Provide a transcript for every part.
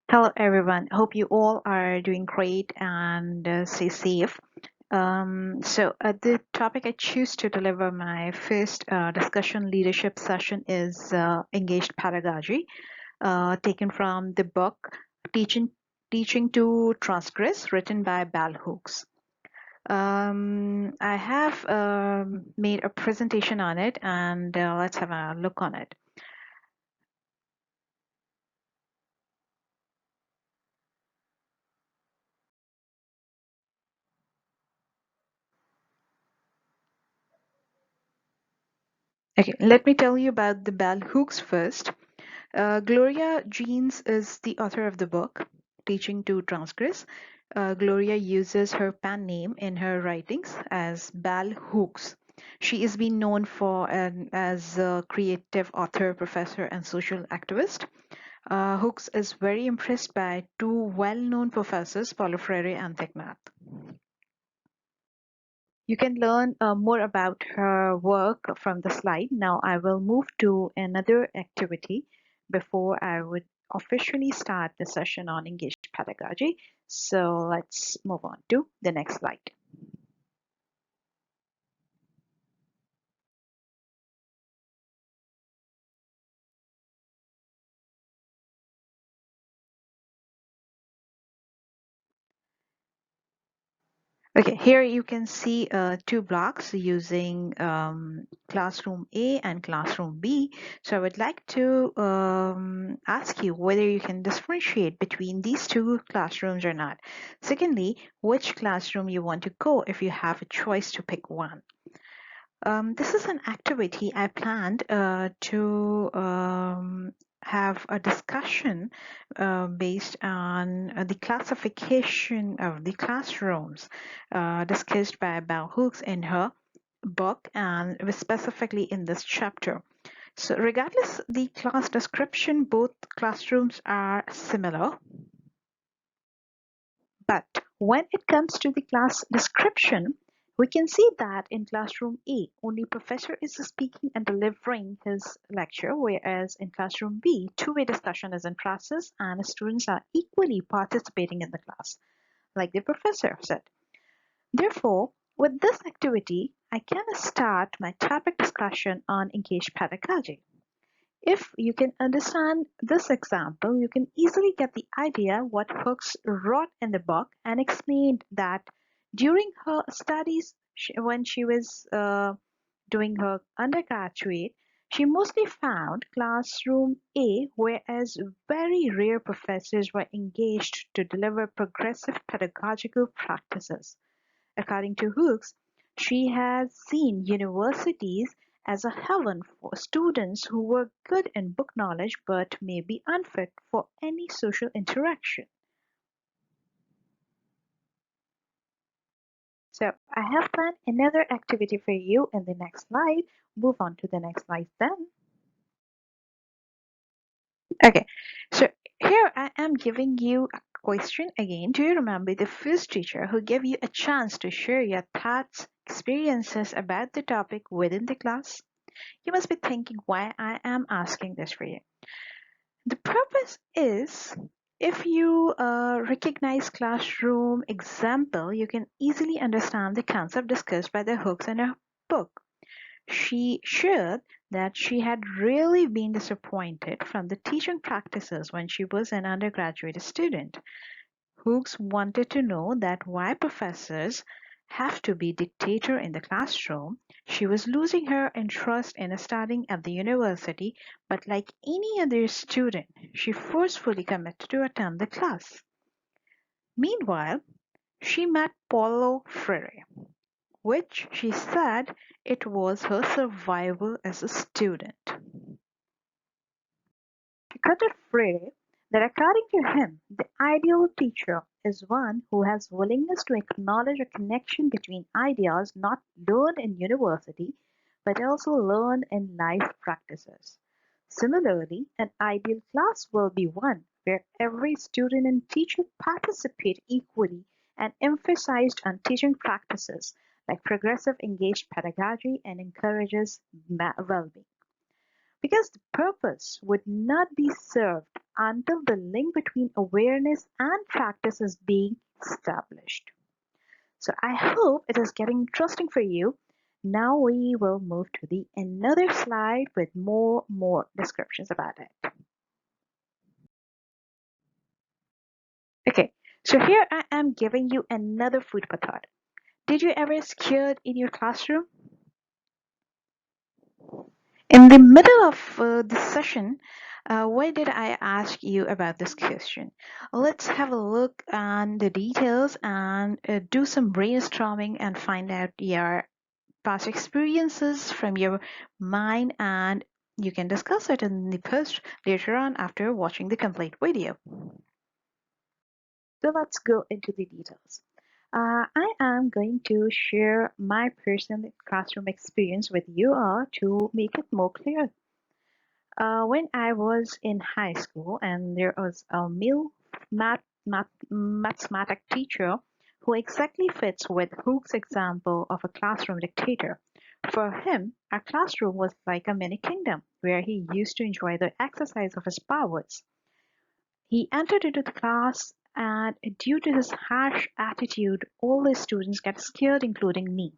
Hello, everyone. Hope you all are doing great and stay safe. The topic I choose to deliver my first discussion leadership session is engaged pedagogy, taken from the book Teaching Teaching to Transgress, written by Bell Hooks. I have made a presentation on it, and let's have a look on it. Okay, let me tell you about the Bell Hooks first. Gloria Jeans is the author of the book, Teaching to Transgress. Gloria uses her pen name in her writings as Bell Hooks. She is being known as a creative author, professor, and social activist. Hooks is very impressed by two well-known professors, Paulo Freire and Thich Nhat. You can learn more about her work from the slide. Now I will move to another activity before I would officially start the session on engaged pedagogy. So let's move on to the next slide. Okay, here you can see two blocks using classroom A and classroom B. So I would like to ask you whether you can differentiate between these two classrooms or not. Secondly, which classroom you want to go if you have a choice to pick one. This is an activity I planned to have a discussion based on the classification of the classrooms discussed by Bell Hooks in her book and specifically in this chapter. So regardless the class description, both classrooms are similar. But when it comes to the class description, we can see that in classroom A, only professor is speaking and delivering his lecture, whereas in classroom B, two-way discussion is in process and students are equally participating in the class, like the professor said. Therefore, with this activity, I can start my topic discussion on engaged pedagogy. If you can understand this example, you can easily get the idea what Hooks wrote in the book and explained that during her studies, when she was doing her undergraduate, she mostly found classroom A, whereas very rare professors were engaged to deliver progressive pedagogical practices. According to Hooks, she has seen universities as a heaven for students who were good in book knowledge but may be unfit for any social interaction. So I have planned another activity for you in the next slide. Move on to the next slide then. Okay, so here I am giving you a question again. Do you remember the first teacher who gave you a chance to share your thoughts, experiences about the topic within the class? You must be thinking why I am asking this for you. The purpose is if you recognize classroom example, you can easily understand the concept discussed by the Hooks in her book. She shared that she had really been disappointed from the teaching practices when she was an undergraduate student. Hooks wanted to know that why professors have to be dictator in the classroom. She was losing her interest in studying at the university, but like any other student, she forcefully committed to attend the class. Meanwhile, she met Paulo Freire, which she said it was her survival as a student. She quoted Freire that according to him, the ideal teacher is one who has willingness to acknowledge a connection between ideas not learned in university but also learned in life practices. Similarly, an ideal class will be one where every student and teacher participate equally and emphasized on teaching practices like progressive engaged pedagogy and encourages well-being. because the purpose would not be served until the link between awareness and practice is being established. So I hope it is getting interesting for you. Now we will move to the another slide with more descriptions about it. Okay, so here I am giving you another food for thought. Did you ever scared in your classroom? In the middle of this session, why did I ask you about this question? Let's have a look on the details and do some brainstorming and find out your past experiences from your mind, and you can discuss it in the post later on after watching the complete video. So let's go into the details. I am going to share my personal classroom experience with you all to make it more clear. When I was in high school, and there was a male mathematics teacher who exactly fits with Hooke's example of a classroom dictator. For him, our classroom was like a mini kingdom where he used to enjoy the exercise of his powers. He entered into the class, and due to his harsh attitude, all the students got scared, including me.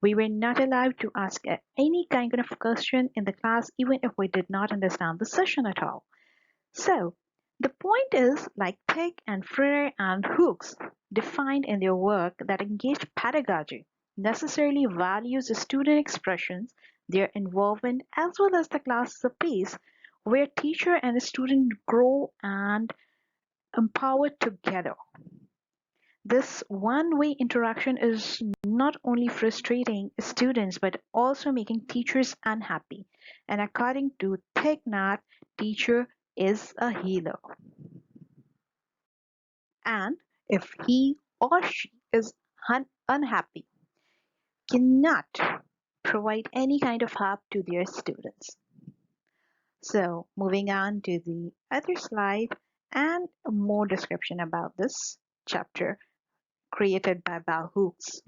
We were not allowed to ask any kind of question in the class, even if we did not understand the session at all. So, the point is, like Peck and Freire and Hooks defined in their work, that engaged pedagogy necessarily values the student expressions, their involvement, as well as the class space where teacher and student grow and empower together. This one-way interaction is not only frustrating students but also making teachers unhappy. And according to Thich Nhat, teacher is a healer. And if he or she is unhappy, cannot provide any kind of help to their students. So moving on to the other slide and more description about this chapter created by Bell Hooks.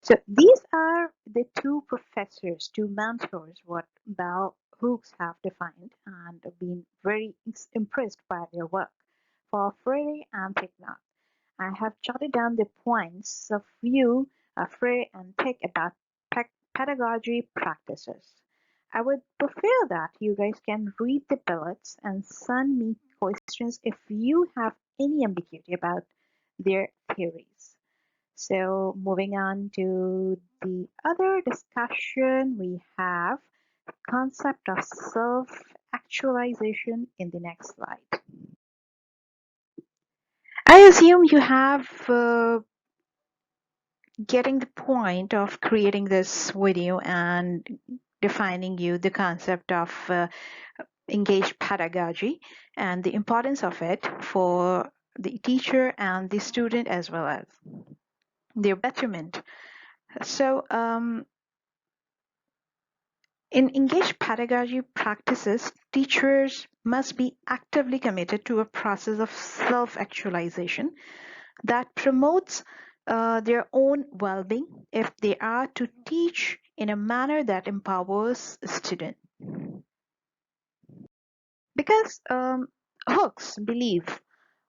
So these are the two professors, two mentors, what Bell Hooks have defined and been very impressed by their work. For Freire and Thich Nhat, I have jotted down the points of view of Freire and Thich about pedagogy practices. I would prefer that you guys can read the bullets and send me questions if you have any ambiguity about their theories. So moving on to the other discussion, we have concept of self-actualization in the next slide. I assume you have getting the point of creating this video and defining you the concept of engaged pedagogy and the importance of it for the teacher and the student as well as their betterment. So in engaged pedagogy practices, teachers must be actively committed to a process of self-actualization that promotes their own well-being if they are to teach in a manner that empowers students. Because Hooks believe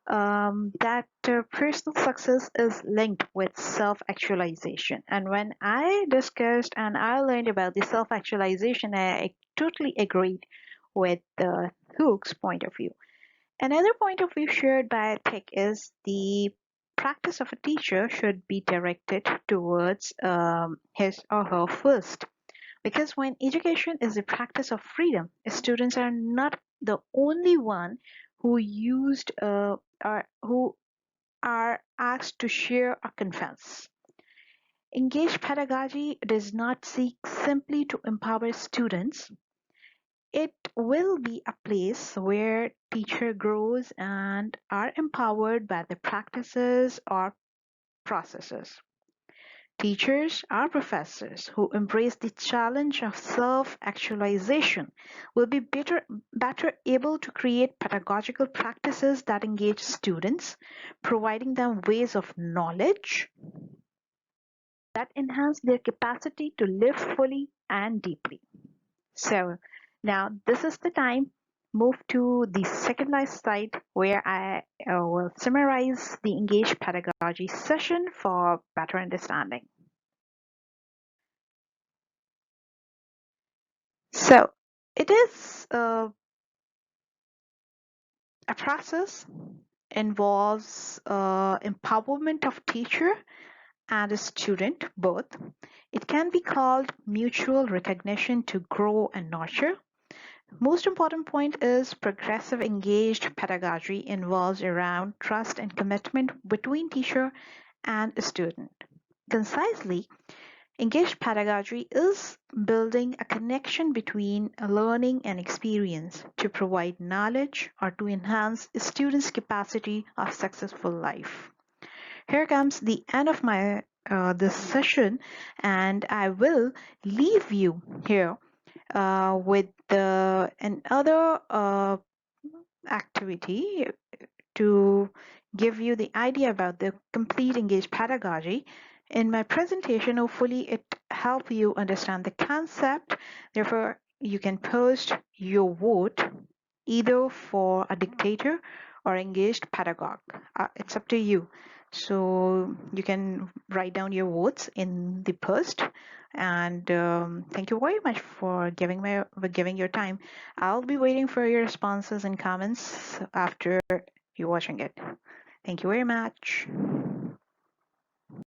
that personal success is linked with self-actualization. And when I discussed and I learned about the self-actualization, I totally agreed with Hooks' point of view. Another point of view shared by Thick is the practice of a teacher should be directed towards his or her first. Because when education is the practice of freedom, students are not the only one who used or who are asked to share or confess. Engaged pedagogy does not seek simply to empower students. It will be a place where teacher grows and are empowered by the practices or processes. Teachers or professors who embrace the challenge of self-actualization will be better able to create pedagogical practices that engage students, providing them ways of knowledge that enhance their capacity to live fully and deeply. So now this is the time. Move to the second slide where I will summarize the engaged pedagogy session for better understanding. So it is a process involves empowerment of teacher and a student both. It can be called mutual recognition to grow and nurture. Most important point is progressive engaged pedagogy involves around trust and commitment between teacher and a student. Concisely, engaged pedagogy is building a connection between learning and experience to provide knowledge or to enhance a student's capacity of successful life. Here comes the end of my this session, and I will leave you here with another activity to give you the idea about the complete engaged pedagogy. In my presentation, hopefully it help you understand the concept. Therefore, you can post your vote either for a dictator or engaged pedagogue. It's up to you. So you can write down your votes in the post. And thank you very much for giving your time. I'll be waiting for your responses and comments after you're watching it. Thank you very much.